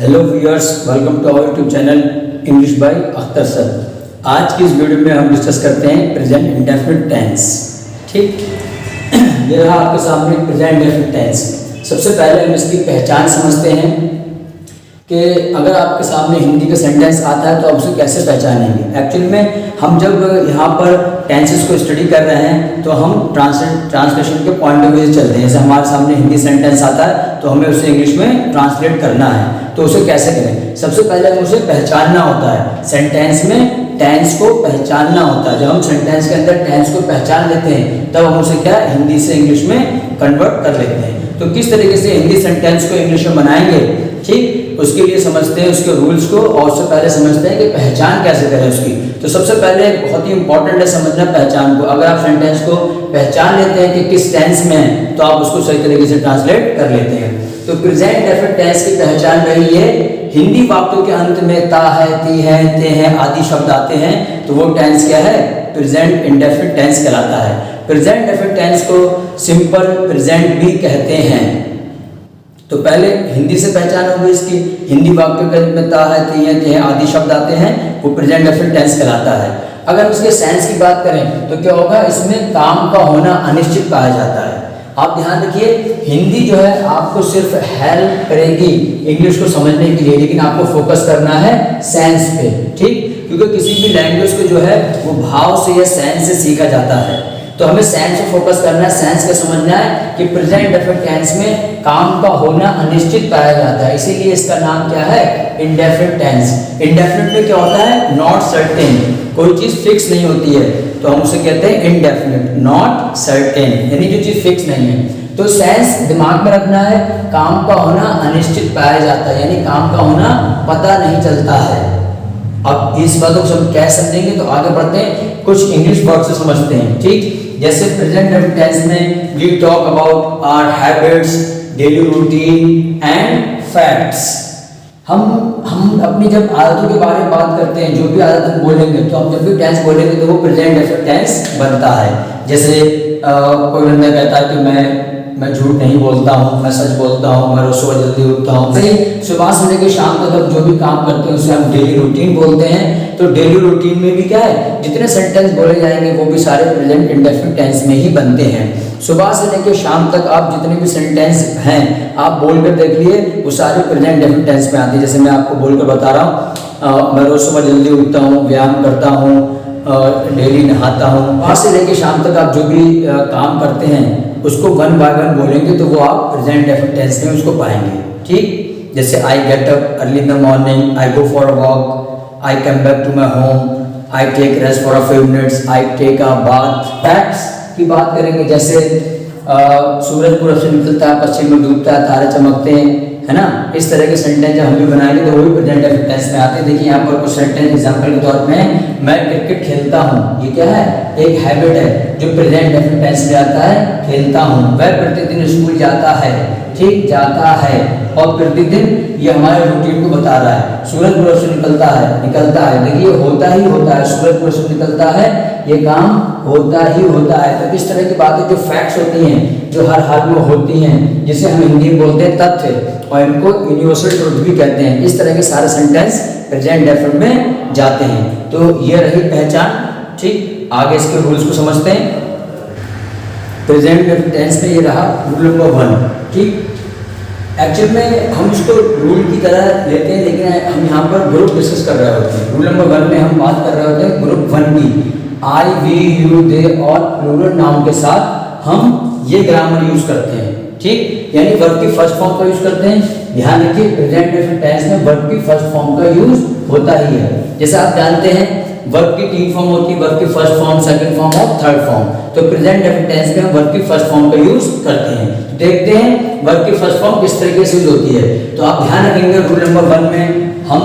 Hello viewers, welcome to our YouTube channel English by Akhtar sir. आज की इस video में हम डिस्कस करते हैं प्रेजेंट इंडेफिनिट टेंस। ठीक, ये रहा आपके सामने प्रेजेंट इंडेफिनिट टेंस। सबसे पहले हम इसकी पहचान समझते हैं कि अगर आपके सामने हिंदी का सेंटेंस आता है तो आप उसे कैसे पहचानेंगे। एक्चुअली में हम जब यहाँ पर टेंसेस को स्टडी कर रहे हैं तो हम ट्रांसलेशन के पॉइंट ऑफ व्यू से चलते हैं। जैसे हमारे सामने हिंदी सेंटेंस आता है तो हमें उसे इंग्लिश में ट्रांसलेट करना है, तो उसे कैसे करें। सबसे पहले हमें उसे पहचानना होता है। सेंटेंस में टेंस को पहचानना होता है। जब हम सेंटेंस के अंदर टेंस को पहचान लेते हैं तब हम उसे क्या हिंदी से इंग्लिश में कन्वर्ट कर लेते हैं। तो किस तरीके से हिंदी सेंटेंस को इंग्लिश में बनाएंगे, ठीक, उसके लिए समझते हैं उसके रूल्स को, और उससे पहले समझते हैं कि पहचान कैसे करें उसकी। तो सबसे पहले बहुत ही इंपॉर्टेंट है समझना पहचान को। अगर आप सेंटेंस को पहचान लेते हैं कि किस टेंस में है तो आप उसको सही तरीके से ट्रांसलेट कर लेते हैं। तो प्रेजेंट इंडेफिनिट टेंस की पहचान रही है, हिंदी वाक्यों के अंत में ता है, ती है, ते हैं आदि शब्द आते हैं तो वो टेंस क्या है, प्रेजेंट इंडेफिनिट टेंस कहलाता है। प्रेजेंट इंडेफिनिट टेंस को सिंपल प्रेजेंट भी कहते हैं। तो पहले हिंदी से पहचान होगी इसकी। हिंदी वाक्यों के अंत में ता है, ती है, ते हैं आदि शब्द आते हैं, वो प्रेजेंट इंडेफिनिट टेंस कहलाता है। अगर उसके सेंस की बात करें तो क्या होगा, इसमें काम का होना अनिश्चित पाया जाता है। आप ध्यान रखिए, हिंदी जो है आपको सिर्फ हेल्प करेगी इंग्लिश को समझने के लिए, लेकिन आपको फोकस करना है सेंस पे, ठीक, क्योंकि किसी भी लैंग्वेज को जो है वो भाव से या सेंस से सीखा जाता है। तो हमें सेंस पे फोकस करना है, सेंस का समझना है कि प्रेजेंट इंडेफिनिट टेंस में काम का होना अनिश्चित पाया जाता है, इसीलिए इसका नाम क्या है, इंडेफिनिट टेंस। इंडेफिनिट में क्या होता है, नॉट सर्टेन, कोई चीज फिक्स नहीं होती है तो हम उसे कहते हैं इंडेफिनिट, नॉट सर्टेन, यानी जो चीज फिक्स नहीं है। तो सेंस दिमाग में रखना है, काम का होना अनिश्चित पाया जाता है, यानी काम का होना पता नहीं चलता है। अब इस बातों को हम क्या समझेंगे तो आगे बढ़ते हैं, कुछ इंग्लिश वर्ड से समझते हैं। ठीक, जैसे प्रेजेंट इंडेफिनिट टेंस में we talk about our habits, daily routine and facts. हम अपनी जब आदतों के बारे में बात करते हैं, जो भी आदत हम बोलेंगे तो हम जब भी टेंस बोलेंगे तो वो प्रेजेंट इंडेफिनिट टेंस बनता है। जैसे कोई बंदा कहता है कि मैं झूठ नहीं बोलता हूँ, मैं सच बोलता हूँ, मैं रोज सुबह जल्दी उठता हूँ। सही, सुबह से लेकर शाम तक हम जो भी काम करते हैं उसे हम डेली रूटीन बोलते हैं। तो डेली रूटीन में भी क्या है, जितने सेंटेंस बोले जाएंगे वो भी सारे प्रेजेंट इंडेफिनिट टेंस में ही बनते हैं। सुबह से लेकर शाम तक आप जितने भी सेंटेंस हैं आप बोलकर देख लिए, वो सारे प्रेजेंट इंडेफिनिट टेंस में आते हैं। जैसे मैं आपको बोलकर बता रहा हूँ, मैं रोज सुबह जल्दी उठता हूँ, व्यायाम करता हूँ, डेली नहाता हूँ। वहाँ से लेकर शाम तक आप जो भी काम करते हैं उसको वन बाय वन बोलेंगे तो वो आप प्रेजेंट इंडेफिनिट टेंस में उसको पाएंगे। ठीक, जैसे I get up early in the morning, I go for a walk, I come back to my home, I take rest for a few minutes, I take a bath. Facts की बात करेंगे, जैसे सूरज पूरब से निकलता है, पश्चिम में डूबता है, तारे चमकते हैं, है ना। इस तरह के सेंटेंस जब हम भी बनाएंगे तो वो भी प्रेजेंट इंडेफिनिट टेंस में आते हैं। देखिए यहाँ पर कुछ सेंटेंस एग्जांपल के तौर पे, मैं क्रिकेट खेलता हूँ, ये क्या है, एक हैबिट है जो प्रेजेंट इंडेफिनिट टेंस में आता है, खेलता हूँ। वह प्रतिदिन स्कूल जाता है, ठीक, जाता है, और प्रतिदिन ये हमारे रूटीन को बता रहा है। सूरज पूरब से निकलता है, देखिए होता ही होता है, सूरज पूरब से निकलता है, ये काम होता ही होता है। तो इस तरह की बातें जो फैक्ट्स होती हैं, जो हर हाल में होती हैं, जिसे हम हिंदी में बोलते हैं तथ्य, और इनको यूनिवर्सल ट्रुथ भी कहते हैं। इस तरह के सारे सेंटेंस प्रेजेंट इंडेफिनिट में जाते हैं। तो ये रही पहचान। ठीक, आगे इसके रूल्स को समझते हैं। प्रेजेंट इंडेफिनिट टेंस में ये रहा रूल नंबर 1। ठीक, एक्चुअल में हम इसको रूल की तरह लेते हैं, लेकिन हम यहाँ पर ग्रुप डिस्कस कर रहे होते हैं। रूल नंबर 1 में हम बात कर रहे होते हैं ग्रुप 1 की। आई, वी, यू, दे और प्लूरल नाउन के साथ हम ये ग्रामर यूज करते हैं। ठीक, यानी वर्ब की फर्स्ट फॉर्म का यूज करते हैं। ध्यान रखिए, प्रेजेंट इंडेफिनिट टेंस में वर्ब की फर्स्ट फॉर्म का यूज होता ही है। जैसे आप जानते हैं वर्ब की 3 फॉर्म होती है, वर्ब की फर्स्ट फॉर्म, सेकंड फॉर्म और थर्ड फॉर्म। तो प्रेजेंट इंडेफिनिट टेंस में हम वर्ब की फर्स्ट फॉर्म का यूज करते हैं। देखते हैं वर्ब की फर्स्ट फॉर्म किस तरीके से यूज होती है। तो आप ध्यान रखेंगे, रूल नंबर 1 में हम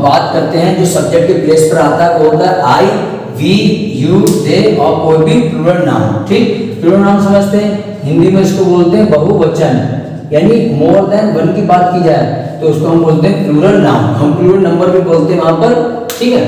बात करते हैं जो सब्जेक्ट के प्लेस पर आता है वो होता है आई, वी, यू, दे और कोई भी प्लूरल नाउन। ठीक, प्लूरल नाउन समझते हैं, हिंदी में इसको बोलते हैं बहुवचन, यानी मोर देन 1 की बात की जाए तो उसको हम बोलते हैं प्लूरल नाउन। हम प्लूरल नंबर भी बोलते हैं वहां पर। ठीक है,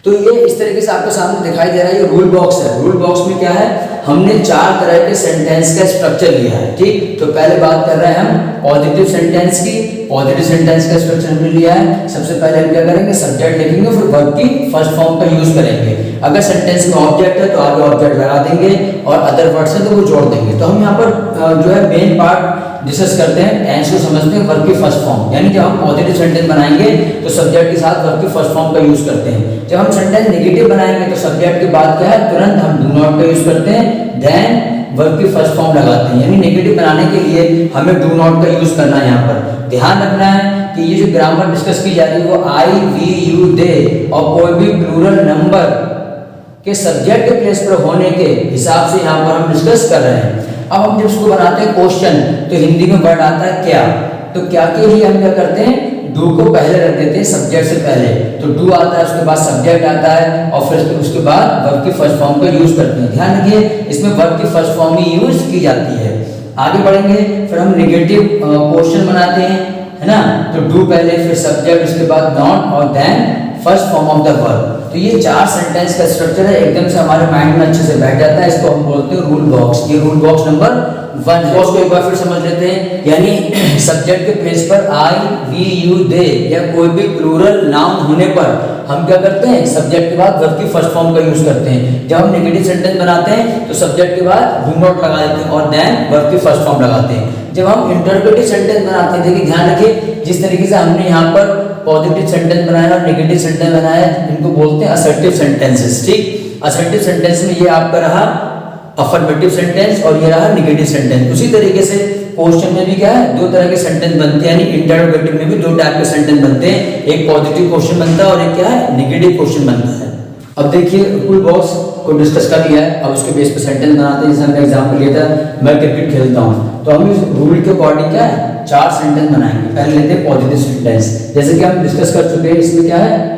तो ये इस तरीके से आपके सामने दिखाई दे रहा है, ये रूल बॉक्स है। रूल बॉक्स में क्या है, हमने 4 तरह के सेंटेंस का स्ट्रक्चर लिया है। ठीक, तो पहले बात कर रहे हैं हम पॉजिटिव सेंटेंस की, पॉजिटिव सेंटेंस का स्ट्रक्चर हमने लिया है। सबसे पहले हम क्या करेंगे, सब्जेक्ट लिखेंगे, फिर वर्ब की फर्स्ट फॉर्म का यूज करेंगे। अगर सेंटेंस में ऑब्जेक्ट है तो आगे ऑब्जेक्ट लगा देंगे, और अदर वर्ड्स है तो वो जोड़ देंगे। तो हम यहाँ पर जो है मेन पार्ट डिस्कस करते हैं, टेंस को समझते हैं, वर्ब की फर्स्ट फॉर्म। यानी जब हम पॉजिटिव सेंटेंस बनाएंगे तो सब्जेक्ट के साथ वर्ब की फर्स्ट फॉर्म का यूज करते हैं। जब हम सेंटेंस नेगेटिव बनाएंगे तो सब्जेक्ट के बाद क्या है, तुरंत हम डू नॉट का यूज करते हैं, देन वर्ब की फर्स्ट फॉर्म लगाते हैं। यानी नेगेटिव बनाने के लिए हमें डू नॉट का यूज करना है। यहाँ पर ध्यान रखना है कि ये जो ग्रामर डिस्कस की जा रही है वो आई, वी, यू, दे और कोई भी प्लूरल नंबर के सब्जेक्ट के प्लेस पर होने के हिसाब से यहाँ पर हम डिस्कस कर रहे हैं। अब हम जब उसको बनाते हैं क्वेश्चन, तो हिंदी में वर्ड आता है क्या। तो क्या के लिए हम क्या करते हैं, डू को पहले रख देते हैं सब्जेक्ट से पहले। तो डू आता है, उसके बाद सब्जेक्ट आता है, और फिर उसके बाद वर्ब की फर्स्ट फॉर्म का यूज करते हैं। ध्यान रखिए, इसमें वर्ब की फर्स्ट फॉर्म ही यूज की जाती है। आगे बढ़ेंगे, फिर हम नेगेटिव क्वेश्चन बनाते हैं, है ना। तो डू पहले, फिर सब्जेक्ट, उसके बाद नॉट, और then first form of the verb. तो ये 4 सेंटेंस का स्ट्रक्चर है, एकदम से हमारे माइंड में अच्छे से बैठ जाता है। इसको हम बोलते हैं रूल बॉक्स। ये रूल बॉक्स नंबर 1 है। उसको एक बार फिर समझ लेते हैं। यानी सब्जेक्ट के प्लेस पर आई, वी, यू, दे या कोई भी प्लूरल नाउन होने पर हम क्या करते हैं, सब्जेक्ट के बाद वर्ब की फर्स्ट फॉर्म का यूज करते हैं। जब हम नेगेटिव सेंटेंस बनाते हैं तो सब्जेक्ट के बाद डू नॉट लगा देते हैं और देन वर्ब की फर्स्ट फॉर्म लगाते हैं। जब हम इंटरप्रेटिव सेंटेंस बनाते हैं, देखिए ध्यान रखिए, जिस तरीके से हमने यहाँ पर पॉजिटिव सेंटेंस बनाया और नेगेटिव सेंटेंस बनाया, इनको बोलते हैं असर्टिव सेंटेंसेस। ठीक, असर्टिव सेंटेंस में ये आपका रहा अफर्मेटिव सेंटेंस और ये रहा नेगेटिव सेंटेंस। उसी तरीके से क्वेश्चन में भी क्या है, 2 तरह के सेंटेंस बनते हैं। यानी इंटरोगेटिव में भी 2 टाइप के सेंटेंस बनते हैं, एक पॉजिटिव क्वेश्चन बनता है और एक क्या है, नेगेटिव क्वेश्चन बनता है। अब देखिए, रूल बॉक्स को डिस्कस कर लिया है, अब उसके बेस पे सेंटेंस बनाते हैं। जैसे हमने एग्जांपल लिया था, मैं क्रिकेट खेलता हूँ, तो हम इस रूल के अकॉर्डिंग क्या है, 4 सेंटेंस बनाएंगे। पहले लेते हैं पॉजिटिव सेंटेंस, जैसे कि हम डिस्कस कर चुके हैं। इसमें क्या है,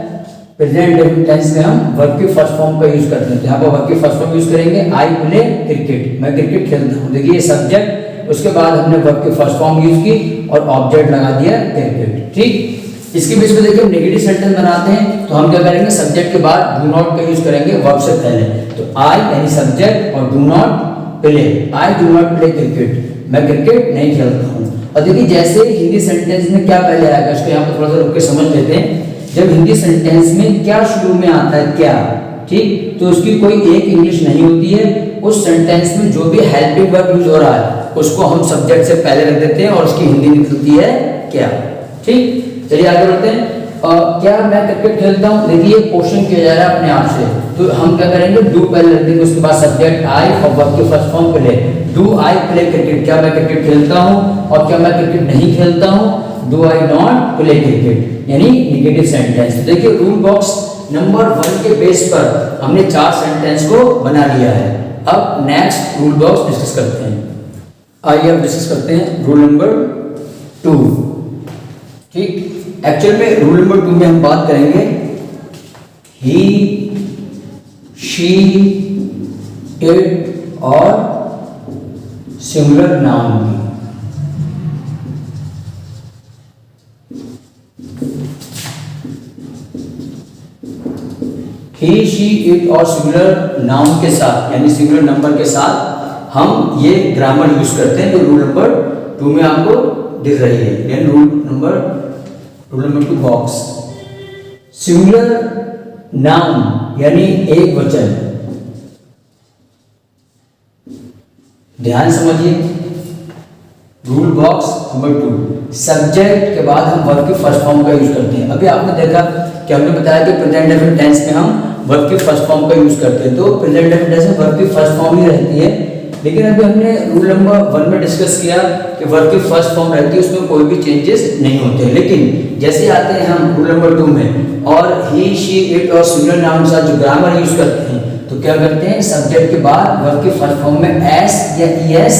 प्रेजेंट टेंस में हम वर्ब की फर्स्ट फॉर्म का यूज करते हैं। यहाँ पर वर्ब की फर्स्ट फॉर्म यूज करेंगे, आई प्ले क्रिकेट, मैं क्रिकेट खेलता हूँ। देखिए ये सब्जेक्ट, उसके बाद हमने वर्ब की फर्स्ट फॉर्म यूज की और ऑब्जेक्ट लगा दिया क्रिकेट। ठीक, इसके बीच में देखिए हम नेगेटिव सेंटेंस बनाते हैं, तो हम क्या करेंगे, सब्जेक्ट के बाद डू नॉट का यूज करेंगे वर्ब से पहले। तो आई यानी सब्जेक्ट और do not play, I do not play cricket, मैं क्रिकेट नहीं खेलता हूँ। और देखिए जैसे हिंदी सेंटेंस में क्या पहले आएगा, इसको यहाँ पर थोड़ा सा रुक के समझ लेते हैं। जब हिंदी सेंटेंस में क्या शुरू में आता है, क्या, ठीक, तो उसकी कोई एक इंग्लिश नहीं होती है। उस सेंटेंस में जो भी हेल्पिंग वर्ब यूज हो रहा है उसको हम सब्जेक्ट से पहले रख देते हैं और उसकी हिंदी निकलती है क्या। ठीक, चलिए आगे बढ़ते हैं। क्या मैं क्रिकेट खेलता हूँ, देखिए क्वेश्चन किया जा रहा है अपने आप से, तो हम क्या करेंगे, डू पहले रख देंगे, उसके बाद सब्जेक्ट आई और वर्ब की first form play. Do I play cricket, क्या मैं क्रिकेट खेलता हूँ, और क्या मैं क्रिकेट नहीं खेलता हूँ, do I not play cricket, यानी नेगेटिव सेंटेंस। देखिए रूल बॉक्स नंबर 1 के बेस पर हमने 4 सेंटेंस को बना लिया है। अब नेक्स्ट रूल बॉक्स डिस्कस करते हैं। आइए अब डिस्कस करते हैं रूल नंबर 2। ठीक, एक्चुअल में रूल नंबर 2 में हम बात करेंगे ही, शी, इट और सिंगुलर नाउन की। ही, शी, इट और सिंगुलर नाउन के साथ यानी सिंगुलर नंबर के साथ हम ये ग्रामर यूज करते हैं, जो रूल नंबर 2 में आपको दिख रही है। यानी rule number 2 box. Singular noun यानी एक वचन, ध्यान समझिए, रूल बॉक्स नंबर 2, सब्जेक्ट के बाद हम वर्ब की फर्स्ट फॉर्म का यूज करते हैं। अभी आपने देखा कि हमने बताया कि प्रेजेंट डेफिनिट टेंस में हम वर्ब की फर्स्ट फॉर्म का यूज करते हैं, तो प्रेजेंट डेफिनिट टेंस में वर्ब की फर्स्ट फॉर्म ही रहती है। लेकिन अभी हमने रूल नंबर 1 में डिस्कस किया कि वर्ब की फर्स्ट फॉर्म रहती है, उसमें कोई भी चेंजेस नहीं होते। लेकिन जैसे आते हैं हम रूल नंबर 2 में और ही, शी, इट और सिंगुलर नाउन के साथ जो ग्रामर यूज करते हैं, तो क्या करते हैं, सब्जेक्ट के बाद वर्ब की फर्स्ट फॉर्म में एस या ईएस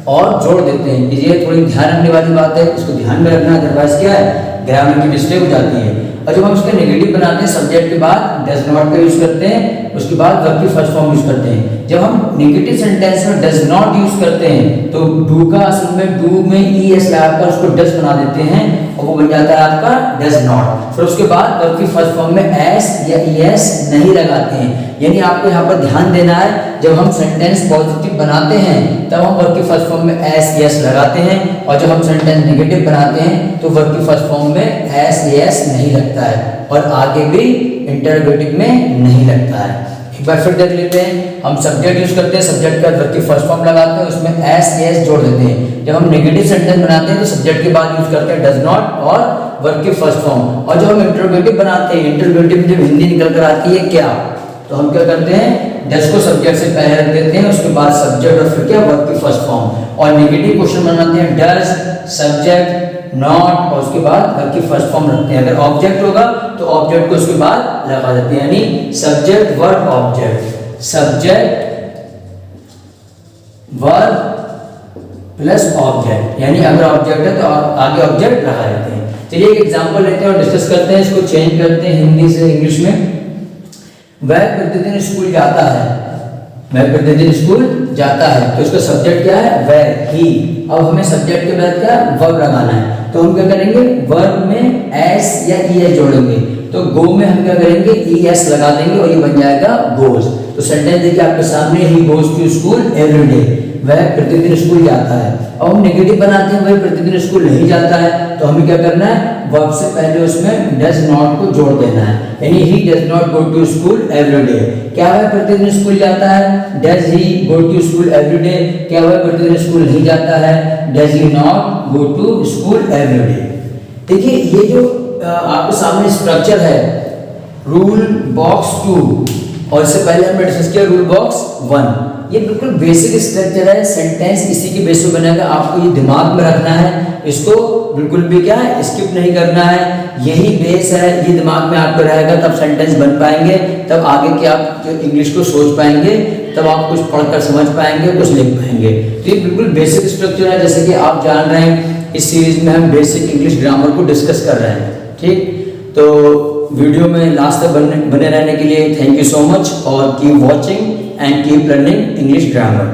और जोड़ देते हैं। ये थोड़ी ध्यान रखने वाली बात है, इसको ध्यान में रखना, अदरवाइज क्या है, ग्रामर की मिस्टेक हो जाती है। और जब हम उसका नेगेटिव बनाते हैं, सब्जेक्ट के बाद डज नॉट का यूज करते हैं उसके बाद वर्ब की फर्स्ट फॉर्म यूज करते हैं। जब हम नेगेटिव सेंटेंस में डज नॉट यूज करते हैं तो डू का असल में डू में ईएस लगाकर उसको डज बना देते हैं और वो बन जाता है आपका डज नॉट। फिर उसके बाद वर्ब की फर्स्ट फॉर्म में एस या ईएस नहीं लगाते हैं। यानी आपको यहाँ पर ध्यान देना है, जब हम सेंटेंस पॉजिटिव बनाते हैं तब हम वर्ब की फर्स्ट फॉर्म में एस ईएस लगाते हैं, और जब हम सेंटेंस नेगेटिव बनाते हैं तो वर्ब की फर्स्ट फॉर्म में एस ईएस नहीं लगता है और आगे भी इंटरोगेटिव में नहीं लगता है। एक बार फिर देख लेते हैं। हम सब्जेक्ट यूज करते हैं, सब्जेक्ट का वर्ब की फर्स्ट फॉर्म लगाते हैं, उसमें एस एस जोड़ देते हैं। जब हम नेगेटिव सेंटेंस बनाते हैं तो सब्जेक्ट के बाद यूज करते हैं डज नॉट और वर्ब की फर्स्ट फॉर्म। और जब हम इंटरोगेटिव बनाते हैं, इंटरोगेटिव में जब हिंदी निकल कर आती है क्या, तो हम क्या करते हैं, डज को सब्जेक्ट से पहले रख देते हैं, उसके बाद सब्जेक्ट और फिर क्या वर्ब की फर्स्ट फॉर्म। और नेगेटिव क्वेश्चन बनाते हैं डज सब्जेक्ट नॉट और उसके बाद वर्ब की फर्स्ट फॉर्म रखते हैं। अगर ऑब्जेक्ट होगा तो ऑब्जेक्ट को उसके बाद लगा देते हैं, यानी subject verb object, subject verb plus object, यानी अगर ऑब्जेक्ट है तो आगे ऑब्जेक्ट लगा देते हैं। चलिए एक एग्जांपल लेते हैं और डिस्कस करते हैं, इसको चेंज करते हैं हिंदी से इंग्लिश में। वह प्रतिदिन स्कूल जाता है, वह प्रतिदिन स्कूल जाता है, तो इसका सब्जेक्ट क्या है, वह ही। अब हमें सब्जेक्ट के बाद क्या वर्ब लगाना है, तो हम क्या करेंगे, वर्ब में एस या ईएस जोड़ेंगे। तो गो में हम क्या करेंगे, ईएस लगा देंगे और ये बन जाएगा गोज। तो सेंटेंस देखिए आपके सामने, he goes to school every day, वह प्रतिदिन स्कूल जाता है। अब हम नेगेटिव बनाते हैं, वह प्रतिदिन स्कूल नहीं जाता है, तो हमें क्या करना है, वर्ब से पहले उसमें डज नॉट को जोड़ देना है, यानी he does not go to school every day. क्या वह प्रतिदिन स्कूल जाता है, does he go to school every day. क्या वह प्रतिदिन स्कूल नहीं जाता है, does he not go to school every day. देखिए ये जो आपके सामने स्ट्रक्चर है, रूल बॉक्स 2 और इससे पहले हमने डिस्कस किया रूल बॉक्स 1, ये बिल्कुल बेसिक स्ट्रक्चर है, सेंटेंस इसी के बेस पे बनेगा। आपको ये दिमाग में रखना है, इसको बिल्कुल भी क्या है स्किप नहीं करना है, यही बेस है, ये दिमाग में आपको रहेगा, तब सेंटेंस बन पाएंगे, तब आगे के आप जो इंग्लिश को सोच पाएंगे, तब आप कुछ पढ़कर समझ पाएंगे, कुछ लिख पाएंगे। तो ये बिल्कुल बेसिक स्ट्रक्चर है, जैसे कि आप जान रहे हैं इस सीरीज में हम बेसिक इंग्लिश ग्रामर को डिस्कस कर रहे हैं। ठीक, तो वीडियो में लास्ट तक बने रहने के लिए थैंक यू सो मच और keep watching and keep learning English grammar.